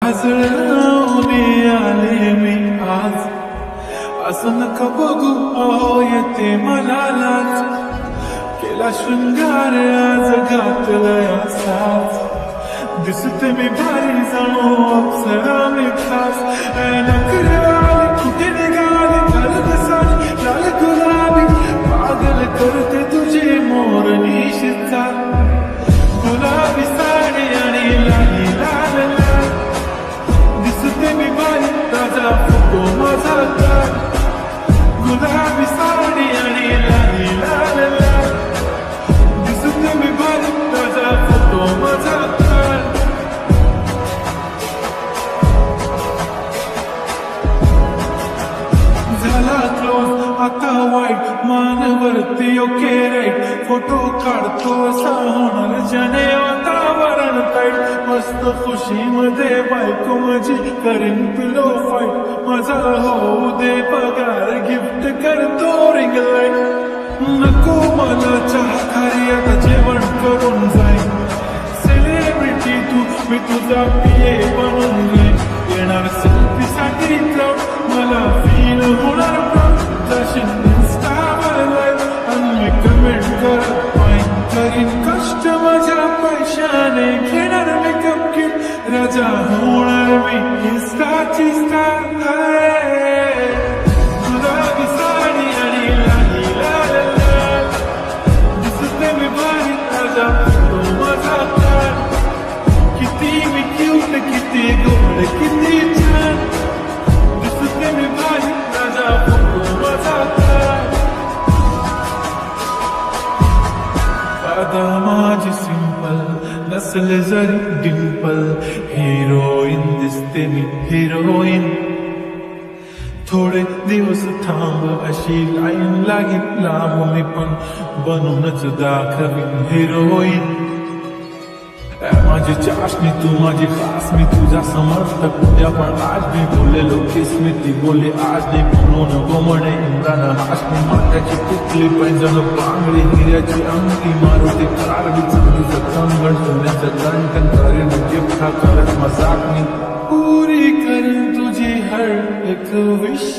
हसळवणे आले मी आज, असं नका बघू अहो येते मला लाज, केला शृंगार आज घातलाय असाच, दिसते मी भारी जाणो अप्सरा मी खास, नखरे कुठे निघाले घरात साडी लाल गुलाबी, पागल करते तुझे मोर निशिचा, गुलाबी साडी आणि लाली लाल लाल, दिसते मी भारी ताजा फोटो माझा काढ, गुलाबी साडी आणि लाली लाल लाल, दिसते मी भारी ताजा फोटो माझा काढ. झाला क्लोज आता वाईट मानवरती ओके राईट, फोटो काढतो असा होणार ज्याने वातावरण टाईट, मस्त खुशीमध्ये बायको माझी करेन पिलो फाईट, माझा होऊ दे पगार गिफ्ट करतो रिंग लाईट, नको मला चहा खारी आता जेवण करून जाईन, सेलिब्रिटी तू मी तुझा पिये बनून जाईन, येणार सेल्फी साठी क्राऊड मला फील होणार प्राऊड, जाशील इन्स्टावर लाईव्ह आणि मी कमेंट करत पाईन, करीन कष्ट माझ्या पैशाने, घेणार मेकअप किट राजा होणार मी इन्स्टाची स्टार. गुलाबी साडी आणि लाली लाल लाल, दिसते मी भारी राजा फोटो माझा काढ, किती मी क्यूट किती गोड किती छान, दिसते मी भारी राजा फोटो माझा काढ. दादा माझी सिंपल नसले जरी डिंपल, हिरोईन दिसते मी हिरोईन, थोडे दिवस थांब अशी लाईन लागेल लांब, मी पण बनूनच दाखवीन हिरोईन. माझी चाशनी तू माझी खास, मी तुझा समर्थक उद्या पण आज मी बोललेलो किस्मती बोले आज नाही, म्हणून गोमडे इम्रान हाशमी, माथ्याची टिकली पैंजण बांगडी हिऱ्याची अंगठी, मारुती कार चांदीचं कंगण, सोन्याचं कंकण, करेन गिफ्ट हा करत मजाक मी, पुरी करेन तुझी हर एक विश.